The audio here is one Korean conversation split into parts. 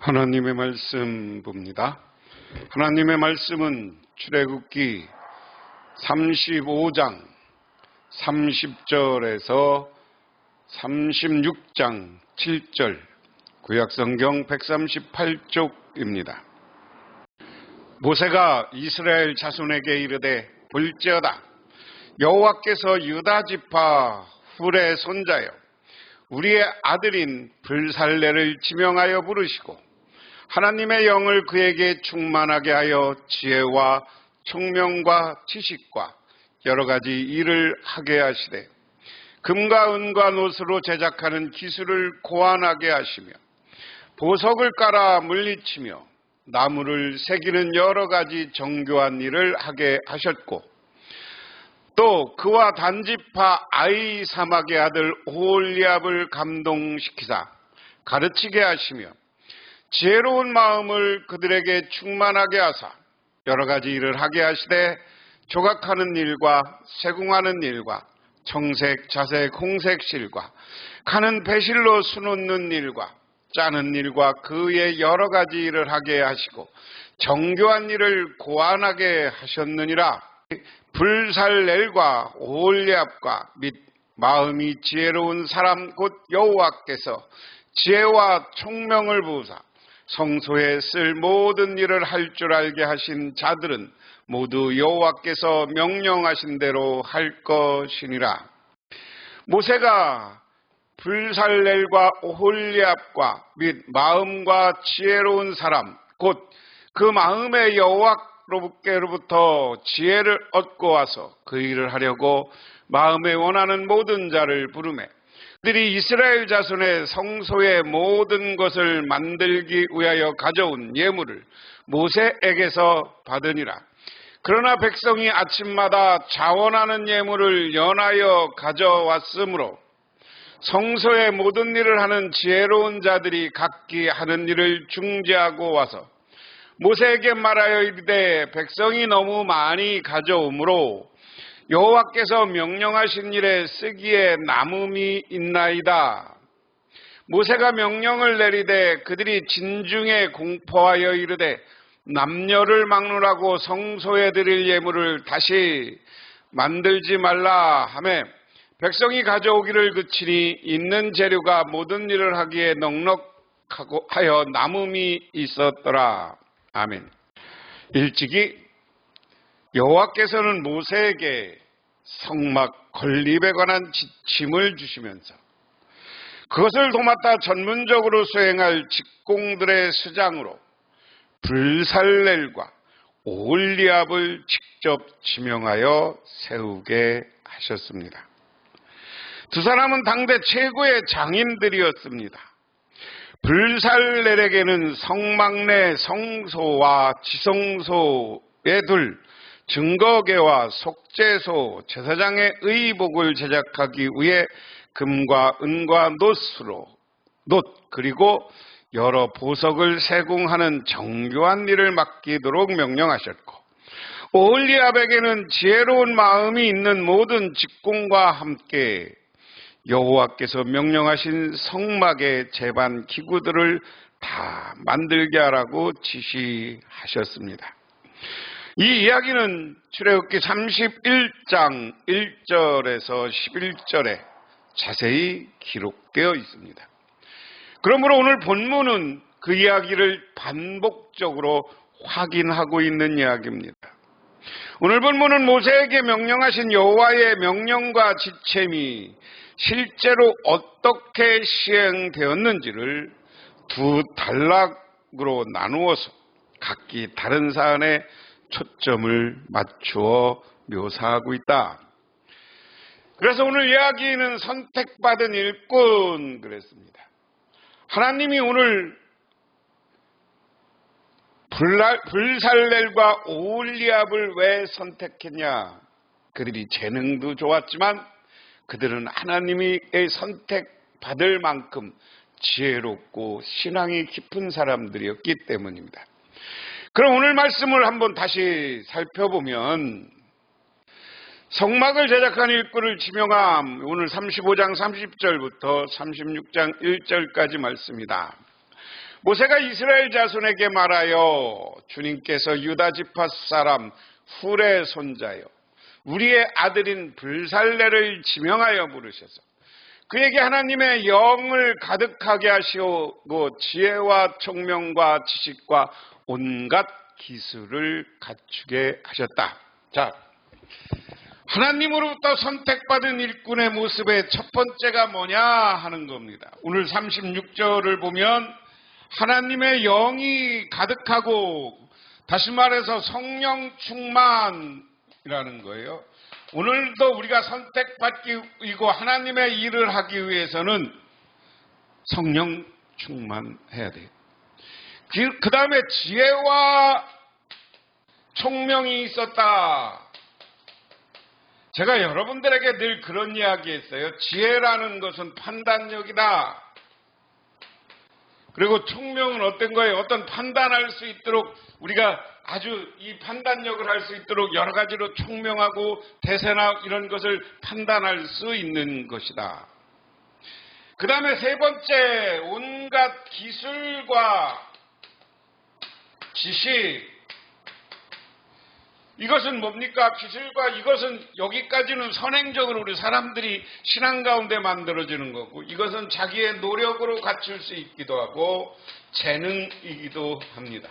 하나님의 말씀 봅니다. 하나님의 말씀은 출애굽기 35장 30절에서 36장 7절, 구약성경 138쪽입니다. 모세가 이스라엘 자손에게 이르되 볼지어다, 여호와께서 유다 지파 훌의 손자여 우리의 아들인 불살레를 지명하여 부르시고 하나님의 영을 그에게 충만하게 하여 지혜와 총명과 지식과 여러 가지 일을 하게 하시되 금과 은과 노스로 제작하는 기술을 고안하게 하시며 보석을 깔아 물리치며 나무를 새기는 여러 가지 정교한 일을 하게 하셨고, 또 그와 단지파 아히사막의 아들 오홀리압을 감동시키사 가르치게 하시며 지혜로운 마음을 그들에게 충만하게 하사 여러 가지 일을 하게 하시되 조각하는 일과 세궁하는 일과 청색, 자색, 홍색 실과 가는 배실로 수놓는 일과 짜는 일과 그의 여러 가지 일을 하게 하시고 정교한 일을 고안하게 하셨느니라. 불살렐과 오홀리압과 및 마음이 지혜로운 사람 곧 여호와께서 지혜와 총명을 부으사 성소에 쓸 모든 일을 할 줄 알게 하신 자들은 모두 여호와께서 명령하신 대로 할 것이니라. 모세가 불살렐과 오홀리압과 및 마음과 지혜로운 사람 곧 그 마음의 여호와께로부터 지혜를 얻고 와서 그 일을 하려고 마음에 원하는 모든 자를 부르매 그들이 이스라엘 자손의 성소의 모든 것을 만들기 위하여 가져온 예물을 모세에게서 받으니라. 그러나 백성이 아침마다 자원하는 예물을 연하여 가져왔으므로 성소의 모든 일을 하는 지혜로운 자들이 각기 하는 일을 중지하고 와서 모세에게 말하여 이르되 백성이 너무 많이 가져오므로 여호와께서 명령하신 일에 쓰기에 남음이 있나이다. 모세가 명령을 내리되 그들이 진중에 공포하여 이르되 남녀를 막론하고 성소에 드릴 예물을 다시 만들지 말라 하매 백성이 가져오기를 그치니 있는 재료가 모든 일을 하기에 넉넉하고 하여 남음이 있었더라. 아멘. 일찍이 여호와께서는 모세에게 성막 건립에 관한 지침을 주시면서 그것을 도맡아 전문적으로 수행할 직공들의 수장으로 불살렐과 오홀리압을 직접 지명하여 세우게 하셨습니다. 두 사람은 당대 최고의 장인들이었습니다. 불살렐에게는 성막 내 성소와 지성소에 둘 증거계와 속죄소, 제사장의 의복을 제작하기 위해 금과 은과 놋 그리고 여러 보석을 세궁하는 정교한 일을 맡기도록 명령하셨고, 오홀리압에게는 지혜로운 마음이 있는 모든 직공과 함께 여호와께서 명령하신 성막의 제반 기구들을 다 만들게 하라고 지시하셨습니다. 이 이야기는 출애굽기 31장 1절에서 11절에 자세히 기록되어 있습니다. 그러므로 오늘 본문은 그 이야기를 반복적으로 확인하고 있는 이야기입니다. 오늘 본문은 모세에게 명령하신 여호와의 명령과 지침이 실제로 어떻게 시행되었는지를 두 단락으로 나누어서 각기 다른 사안에 초점을 맞추어 묘사하고 있다. 그래서 오늘 이야기는 선택받은 일꾼 그랬습니다. 하나님이 오늘 불살렐과 오홀리압을 왜 선택했냐? 그들이 재능도 좋았지만 그들은 하나님의 선택받을 만큼 지혜롭고 신앙이 깊은 사람들이었기 때문입니다. 그럼 오늘 말씀을 한번 다시 살펴보면 성막을 제작한 일꾼을 지명함, 오늘 35장 30절부터 36장 1절까지 말씀이다. 모세가 이스라엘 자손에게 말하여 주님께서 유다 지파 사람 훌의 손자여 우리의 아들인 불살레를 지명하여 부르셔서 그에게 하나님의 영을 가득하게 하시고 지혜와 총명과 지식과 온갖 기술을 갖추게 하셨다. 자, 하나님으로부터 선택받은 일꾼의 모습의 첫 번째가 뭐냐 하는 겁니다. 오늘 36절을 보면 하나님의 영이 가득하고, 다시 말해서 성령 충만이라는 거예요. 오늘도 우리가 선택받기고 하나님의 일을 하기 위해서는 성령 충만해야 돼요. 그 다음에 지혜와 총명이 있었다. 제가 여러분들에게 늘 그런 이야기 했어요. 지혜라는 것은 판단력이다. 그리고 총명은 어떤 거예요? 어떤 판단할 수 있도록, 우리가 아주 이 판단력을 할 수 있도록 여러 가지로 총명하고 대세나 이런 것을 판단할 수 있는 것이다. 그 다음에 세 번째, 온갖 기술과 지식. 이것은 뭡니까? 기술과, 이것은 여기까지는 선행적으로 우리 사람들이 신앙 가운데 만들어지는 거고, 이것은 자기의 노력으로 갖출 수 있기도 하고 재능이기도 합니다.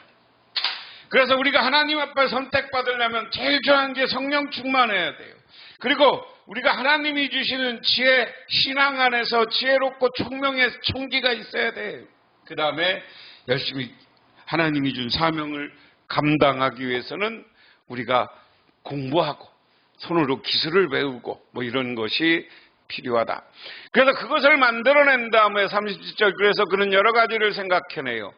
그래서 우리가 하나님 앞에 선택받으려면 제일 중요한 게 성령 충만해야 돼요. 그리고 우리가 하나님이 주시는 지혜, 신앙 안에서 지혜롭고 총명의 총기가 있어야 돼요. 그 다음에 열심히 하나님이 준 사명을 감당하기 위해서는 우리가 공부하고 손으로 기술을 배우고 뭐 이런 것이 필요하다. 그래서 그것을 만들어낸 다음에 37절, 그래서 그는 여러 가지를 생각해내요.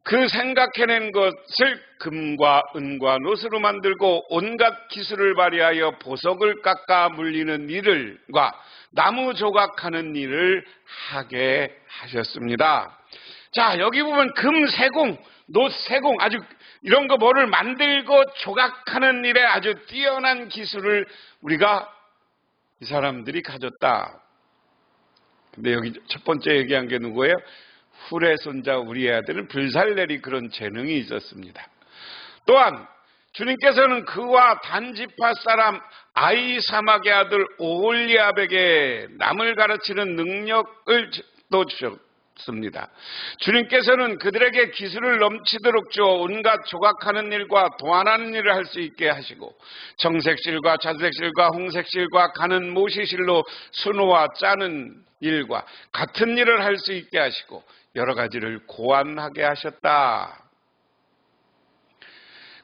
그 생각해낸 것을 금과 은과 노스로 만들고 온갖 기술을 발휘하여 보석을 깎아 물리는 일과 나무 조각하는 일을 하게 하셨습니다. 자, 여기 보면 금 세공, 노 세공, 아주 이런 거 뭐를 만들고 조각하는 일에 아주 뛰어난 기술을 우리가 이 사람들이 가졌다. 근데 여기 첫 번째 얘기한 게 누구예요? 훌의 손자 우리의 아들은 불살렐이 그런 재능이 있었습니다. 또한 주님께서는 그와 단지파 사람 아히사막의 아들 오홀리압에게 남을 가르치는 능력을 또 주셨습니다. 주님께서는 그들에게 기술을 넘치도록 주어 온갖 조각하는 일과 도안하는 일을 할 수 있게 하시고, 정색실과 자색실과 홍색실과 가는 모시실로 수놓아 짜는 일과 같은 일을 할 수 있게 하시고 여러 가지를 고안하게 하셨다.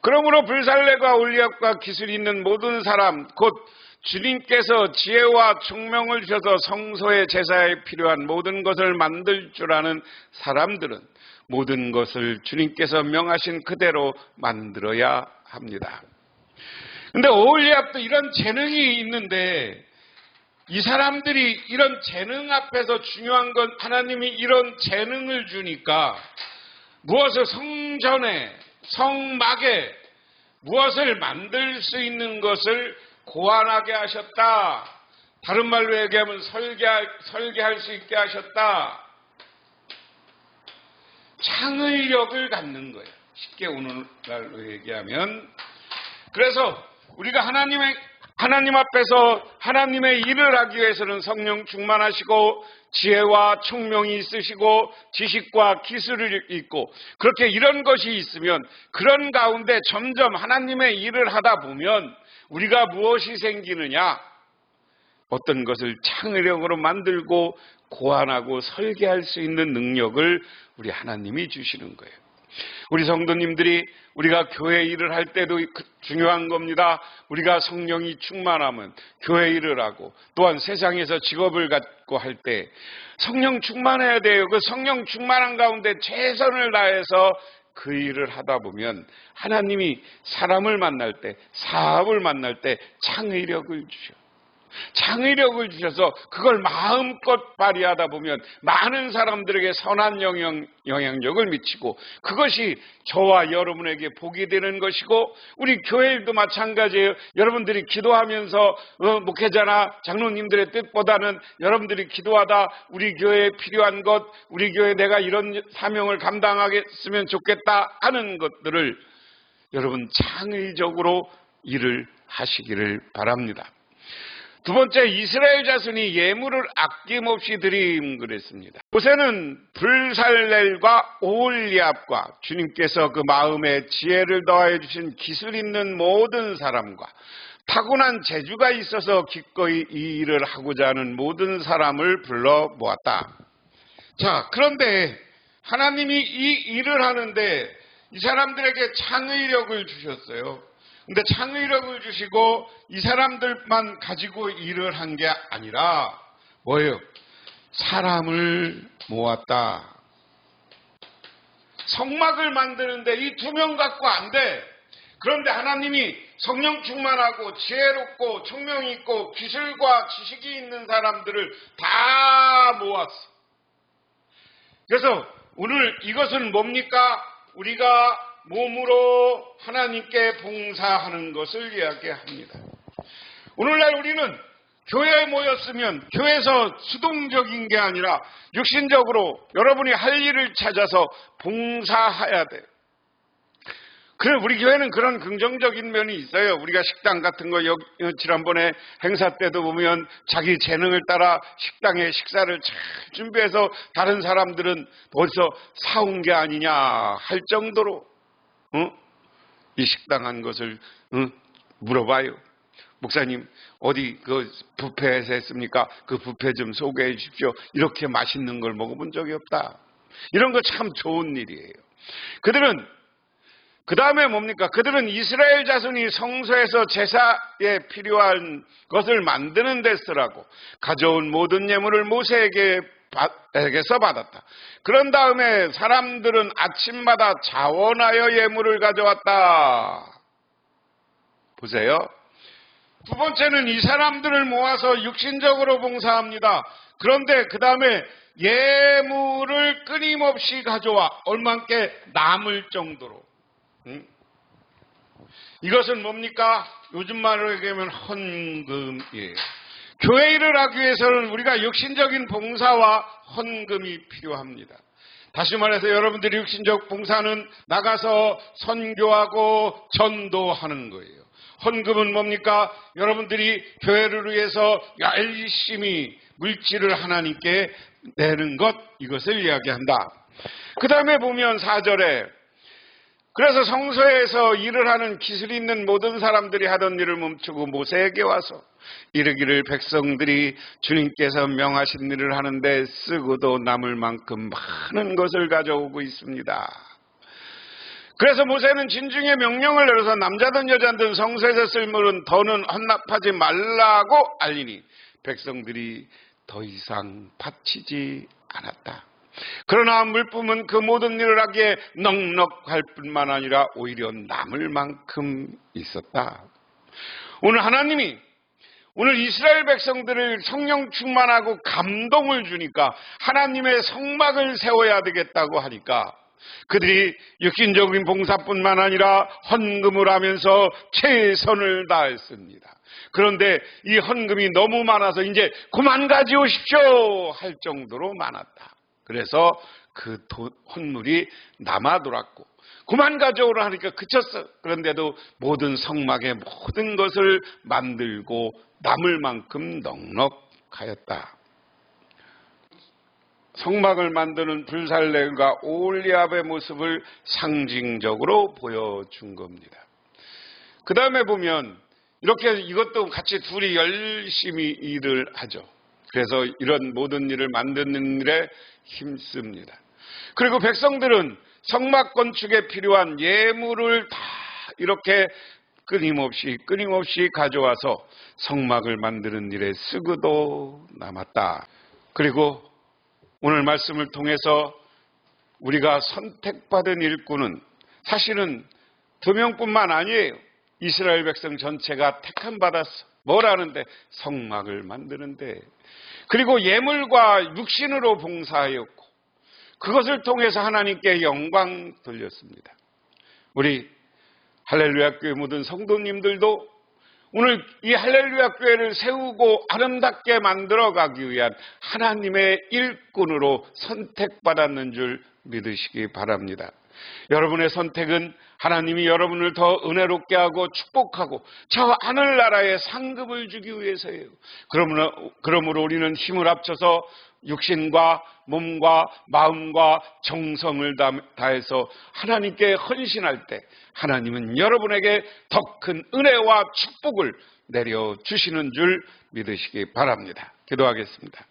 그러므로 불살레가 올리압과 기술이 있는 모든 사람, 곧 주님께서 지혜와 총명을 주셔서 성소의 제사에 필요한 모든 것을 만들 줄 아는 사람들은 모든 것을 주님께서 명하신 그대로 만들어야 합니다. 근데 오홀리압도 이런 재능이 있는데, 이 사람들이 이런 재능 앞에서 중요한 건 하나님이 이런 재능을 주니까 무엇을 성전에, 성막에 무엇을 만들 수 있는 것을 고안하게 하셨다. 다른 말로 얘기하면 설계할 수 있게 하셨다. 창의력을 갖는 거예요. 쉽게 오늘날로 얘기하면. 그래서 우리가 하나님 앞에서 하나님의 일을 하기 위해서는 성령 충만하시고 지혜와 총명이 있으시고 지식과 기술이 있고, 그렇게 이런 것이 있으면 그런 가운데 점점 하나님의 일을 하다 보면 우리가 무엇이 생기느냐? 어떤 것을 창의력으로 만들고 고안하고 설계할 수 있는 능력을 우리 하나님이 주시는 거예요. 우리 성도님들이 우리가 교회 일을 할 때도 중요한 겁니다. 우리가 성령이 충만하면 교회 일을 하고, 또한 세상에서 직업을 갖고 할 때 성령 충만해야 돼요. 그 성령 충만한 가운데 최선을 다해서 그 일을 하다 보면 하나님이 사람을 만날 때, 사업을 만날 때 창의력을 주셔. 창의력을 주셔서 그걸 마음껏 발휘하다 보면 많은 사람들에게 선한 영향력을 미치고 그것이 저와 여러분에게 복이 되는 것이고 우리 교회도 마찬가지예요. 여러분들이 기도하면서 목회자나 장로님들의 뜻보다는 여러분들이 기도하다 우리 교회에 필요한 것, 우리 교회에 내가 이런 사명을 감당하겠으면 좋겠다 하는 것들을 여러분 창의적으로 일을 하시기를 바랍니다. 두 번째, 이스라엘 자손이 예물을 아낌없이 드림 그랬습니다. 모세는 불살렐과 오홀리압과 주님께서 그 마음에 지혜를 더하여 주신 기술 있는 모든 사람과 타고난 재주가 있어서 기꺼이 이 일을 하고자 하는 모든 사람을 불러 모았다. 자, 그런데 하나님이 이 일을 하는데 이 사람들에게 창의력을 주셨어요. 근데 창의력을 주시고 이 사람들만 가지고 일을 한 게 아니라 뭐예요? 사람을 모았다. 성막을 만드는데 이 2명 갖고 안 돼. 그런데 하나님이 성령 충만하고 지혜롭고 총명 있고 기술과 지식이 있는 사람들을 다 모았어. 그래서 오늘 이것은 뭡니까? 우리가 몸으로 하나님께 봉사하는 것을 이야기합니다. 오늘날 우리는 교회에 모였으면 교회에서 수동적인 게 아니라 육신적으로 여러분이 할 일을 찾아서 봉사해야 돼요. 그래, 우리 교회는 그런 긍정적인 면이 있어요. 우리가 식당 같은 거 지난번에 행사 때도 보면 자기 재능을 따라 식당에 식사를 잘 준비해서 다른 사람들은 벌써 사온 게 아니냐 할 정도로 이 식당 한 것을 물어봐요. 목사님 어디 그 뷔페에서 했습니까? 그 뷔페 좀 소개해 주십시오. 이렇게 맛있는 걸 먹어본 적이 없다. 이런 거 참 좋은 일이에요. 그들은 그 다음에 뭡니까? 그들은 이스라엘 자손이 성소에서 제사에 필요한 것을 만드는 데 쓰라고 가져온 모든 예물을 모세에게서 받았다. 그런 다음에 사람들은 아침마다 자원하여 예물을 가져왔다. 보세요. 두 번째는 이 사람들을 모아서 육신적으로 봉사합니다. 그런데 그 다음에 예물을 끊임없이 가져와 얼마께 남을 정도로. 이것은 뭡니까? 요즘 말로 얘기하면 헌금이에요. 교회 일을 하기 위해서는 우리가 육신적인 봉사와 헌금이 필요합니다. 다시 말해서 여러분들이 육신적 봉사는 나가서 선교하고 전도하는 거예요. 헌금은 뭡니까? 여러분들이 교회를 위해서 열심히 물질을 하나님께 내는 것, 이것을 이야기한다. 그 다음에 보면 4절에 그래서 성소에서 일을 하는 기술이 있는 모든 사람들이 하던 일을 멈추고 모세에게 와서 이르기를 백성들이 주님께서 명하신 일을 하는데 쓰고도 남을 만큼 많은 것을 가져오고 있습니다. 그래서 모세는 진중에 명령을 내려서 남자든 여자든 성소에서 쓸 물은 더는 헌납하지 말라고 알리니 백성들이 더 이상 바치지 않았다. 그러나 물품은 그 모든 일을 하기에 넉넉할 뿐만 아니라 오히려 남을 만큼 있었다. 오늘 하나님이 오늘 이스라엘 백성들을 성령 충만하고 감동을 주니까 하나님의 성막을 세워야 되겠다고 하니까 그들이 육신적인 봉사뿐만 아니라 헌금을 하면서 최선을 다했습니다. 그런데 이 헌금이 너무 많아서 이제 그만 가져오십시오 할 정도로 많았다. 그래서 그 헌물이 남아돌았고 그만 가져오라 하니까 그쳤어. 그런데도 모든 성막의 모든 것을 만들고 남을 만큼 넉넉하였다. 성막을 만드는 불살렐과 오홀리압의 모습을 상징적으로 보여준 겁니다. 그 다음에 보면 이렇게 이것도 같이 둘이 열심히 일을 하죠. 그래서 이런 모든 일을 만드는 일에 힘씁니다. 그리고 백성들은 성막 건축에 필요한 예물을 다 이렇게 끊임없이 가져와서 성막을 만드는 일에 쓰고도 남았다. 그리고 오늘 말씀을 통해서 우리가 선택받은 일꾼은 사실은 2명뿐만 아니에요. 이스라엘 백성 전체가 택함 받았어. 뭘 하는데? 성막을 만드는데. 그리고 예물과 육신으로 봉사하였고 그것을 통해서 하나님께 영광 돌렸습니다. 우리 할렐루야 교회 모든 성도님들도 오늘 이 할렐루야 교회를 세우고 아름답게 만들어가기 위한 하나님의 일꾼으로 선택받았는 줄 믿으시기 바랍니다. 여러분의 선택은 하나님이 여러분을 더 은혜롭게 하고 축복하고 저 하늘나라에 상급을 주기 위해서예요. 그러므로 우리는 힘을 합쳐서 육신과 몸과 마음과 정성을 다해서 하나님께 헌신할 때 하나님은 여러분에게 더 큰 은혜와 축복을 내려주시는 줄 믿으시기 바랍니다. 기도하겠습니다.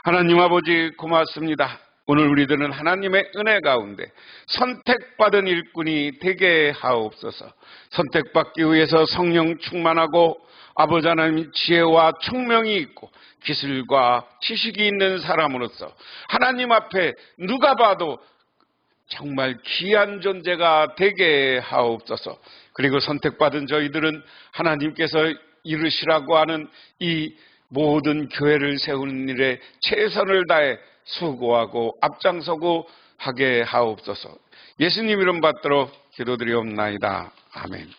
하나님 아버지 고맙습니다. 오늘 우리들은 하나님의 은혜 가운데 선택받은 일꾼이 되게 하옵소서. 선택받기 위해서 성령 충만하고 아버지 하나님 지혜와 총명이 있고 기술과 지식이 있는 사람으로서 하나님 앞에 누가 봐도 정말 귀한 존재가 되게 하옵소서. 그리고 선택받은 저희들은 하나님께서 이루시라고 하는 이 모든 교회를 세우는 일에 최선을 다해 수고하고 앞장서고 하게 하옵소서. 예수님 이름 받들어 기도드리옵나이다. 아멘.